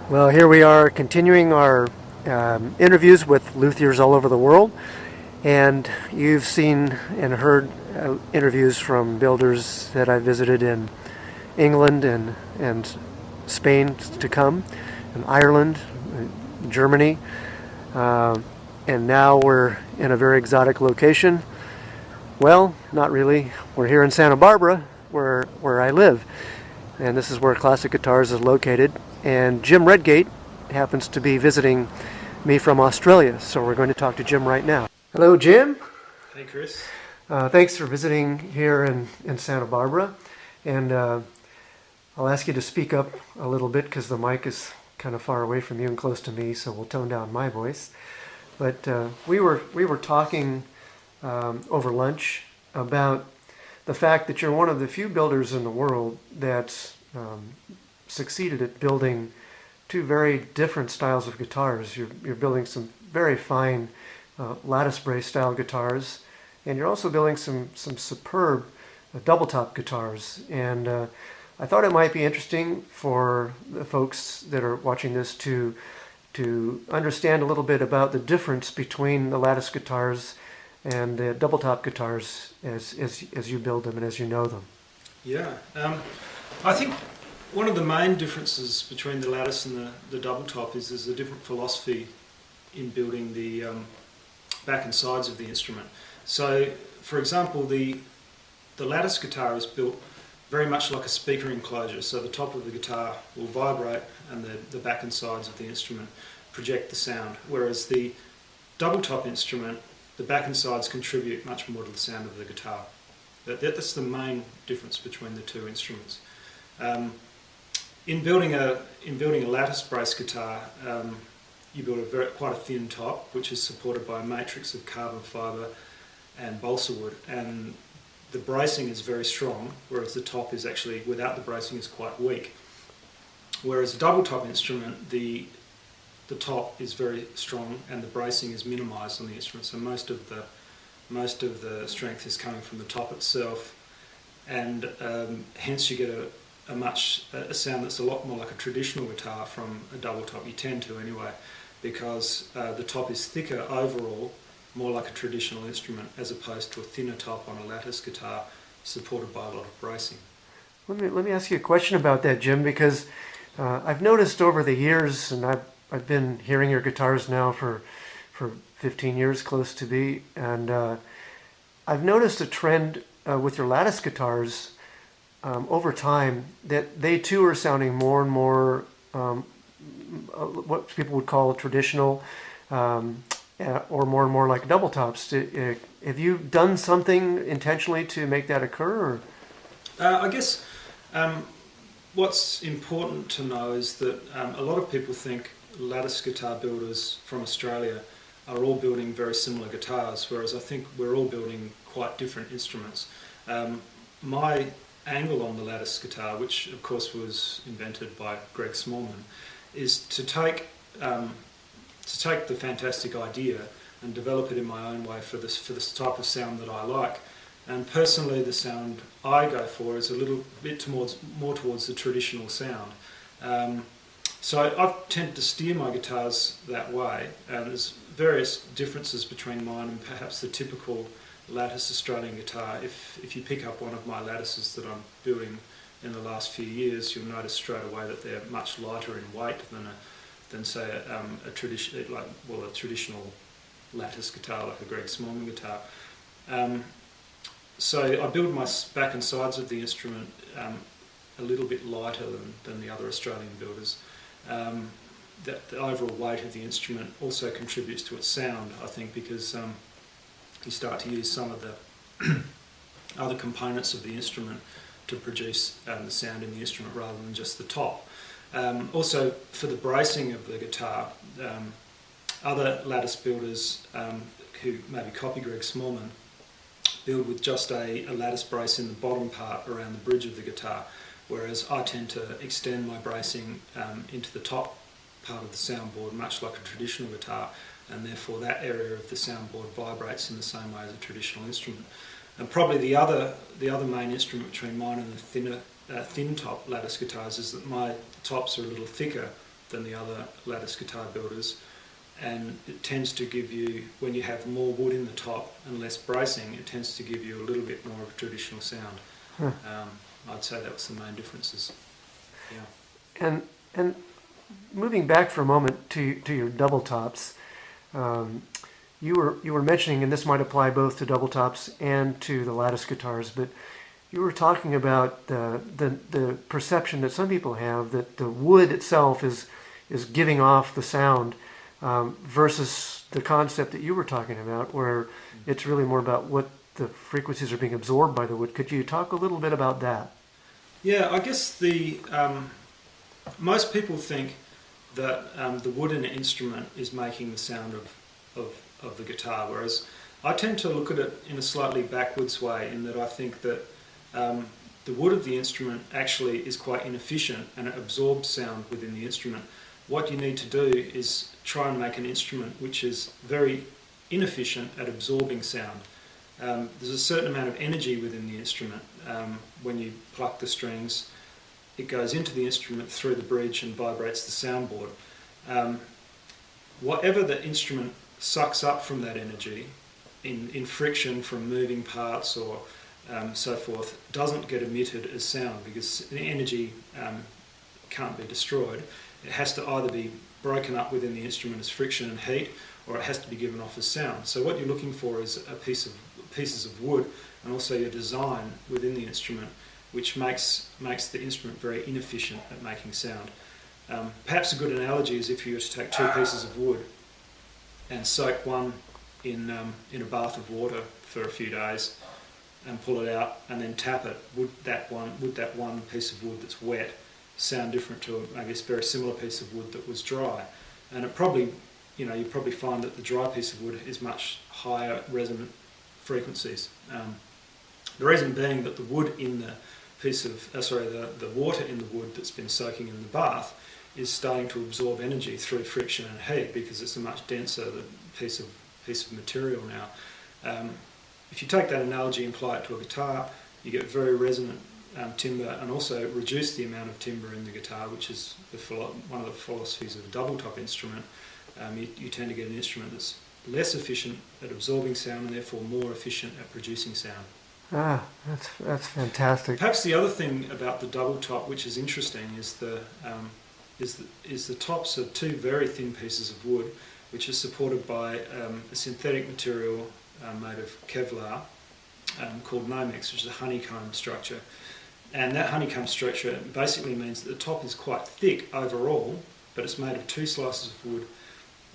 Well, here we are continuing our interviews with luthiers all over the world. And you've seen and heard interviews from builders that I visited in England and Spain to come, and Ireland, Germany. Uh, and now we're in a very exotic location. Well, not really. We're here in Santa Barbara, where I live. And this is where Classic Guitars is located. And Jim Redgate happens to be visiting me from Australia, so we're going to talk to Jim right now. Hello, Jim. Hey, Chris. Thanks for visiting here in Santa Barbara. And I'll ask you to speak up a little bit because the mic is kind of far away from you and close to me, so we'll tone down my voice. But we were talking over lunch about the fact that you're one of the few builders in the world that's succeeded at building two very different styles of guitars. You're building some very fine lattice brace style guitars, and you're also building some superb double top guitars. And I thought it might be interesting for the folks that are watching this to understand a little bit about the difference between the lattice guitars and the double top guitars as you build them and as you know them. Yeah, I think one of the main differences between the lattice and the double top is there's a different philosophy in building the back and sides of the instrument. So, for example, the lattice guitar is built very much like a speaker enclosure. So the top of the guitar will vibrate and the back and sides of the instrument project the sound. Whereas the double top instrument, the back and sides contribute much more to the sound of the guitar. That's the main difference between the two instruments. In building a lattice brace guitar, you build quite a thin top, which is supported by a matrix of carbon fibre and balsa wood, and the bracing is very strong, whereas the top is actually, without the bracing, is quite weak. Whereas a double top instrument, the top is very strong and the bracing is minimised on the instrument, so most of the strength is coming from the top itself, and hence you get a sound that's a lot more like a traditional guitar from a double top. You tend to anyway, because the top is thicker overall, more like a traditional instrument, as opposed to a thinner top on a lattice guitar supported by a lot of bracing. Let me ask you a question about that, Jim, because I've noticed over the years, and I've been hearing your guitars now for 15 years, close to be, and I've noticed a trend with your lattice guitars over time that they too are sounding more and more what people would call traditional, or more and more like double tops. Have you done something intentionally to make that occur? I guess what's important to know is that a lot of people think lattice guitar builders from Australia are all building very similar guitars, whereas I think we're all building quite different instruments. My angle on the lattice guitar, which of course was invented by Greg Smallman, is to take the fantastic idea and develop it in my own way for this type of sound that I like. And personally, the sound I go for is a little bit more towards the traditional sound. So I tend to steer my guitars that way, and there's various differences between mine and perhaps the typical lattice Australian guitar. If you pick up one of my lattices that I'm building in the last few years, you'll notice straight away that they're much lighter in weight than say a traditional lattice guitar like a Greg Smallman guitar. So I build my back and sides of the instrument a little bit lighter than the other Australian builders. The overall weight of the instrument also contributes to its sound, I think, because you start to use some of the other components of the instrument to produce the sound in the instrument rather than just the top. Also, for the bracing of the guitar, other lattice builders who maybe copy Greg Smallman build with just a lattice brace in the bottom part around the bridge of the guitar, whereas I tend to extend my bracing into the top part of the soundboard, much like a traditional guitar, and therefore that area of the soundboard vibrates in the same way as a traditional instrument. And probably the other main instrument between mine and the thin top lattice guitars is that my tops are a little thicker than the other lattice guitar builders, and it tends to give you, when you have more wood in the top and less bracing, it tends to give you a little bit more of a traditional sound. Huh. I'd say that was the main differences. Yeah. And moving back for a moment to your double tops, you were mentioning, and this might apply both to double tops and to the lattice guitars, but you were talking about the perception that some people have that the wood itself is giving off the sound, versus the concept that you were talking about, where it's really more about what the frequencies are being absorbed by the wood. Could you talk a little bit about that? Yeah, I guess most people think that the wood in an instrument is making the sound of the guitar, whereas I tend to look at it in a slightly backwards way, in that I think that the wood of the instrument actually is quite inefficient and it absorbs sound within the instrument. What you need to do is try and make an instrument which is very inefficient at absorbing sound. There's a certain amount of energy within the instrument. When you pluck the strings, it goes into the instrument through the bridge and vibrates the soundboard. Whatever the instrument sucks up from that energy in friction from moving parts or so forth doesn't get emitted as sound, because the energy can't be destroyed. It has to either be broken up within the instrument as friction and heat, or it has to be given off as sound. So what you're looking for is pieces of wood, and also your design within the instrument, which makes the instrument very inefficient at making sound. Perhaps a good analogy is if you were to take two pieces of wood and soak one in a bath of water for a few days and pull it out and then tap it. Would that one piece of wood that's wet sound different to maybe a very similar piece of wood that was dry? And it probably, you probably find that the dry piece of wood is much higher resonant frequencies. The reason being that the wood in the the water in the wood that's been soaking in the bath is starting to absorb energy through friction and heat, because it's a much denser piece of material now. If you take that analogy and apply it to a guitar, you get very resonant timbre, and also reduce the amount of timbre in the guitar, which is one of the philosophies of a double top instrument. You tend to get an instrument that's less efficient at absorbing sound and therefore more efficient at producing sound. Ah, that's fantastic. Perhaps the other thing about the double top, which is interesting, is the tops are two very thin pieces of wood, which are supported by a synthetic material made of Kevlar called Nomex, which is a honeycomb structure. And that honeycomb structure basically means that the top is quite thick overall, but it's made of two slices of wood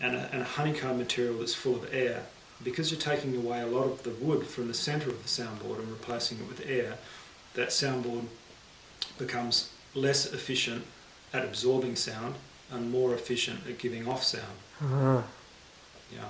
and a honeycomb material that's full of air. Because you're taking away a lot of the wood from the centre of the soundboard and replacing it with air, that soundboard becomes less efficient at absorbing sound and more efficient at giving off sound. Uh-huh. Yeah.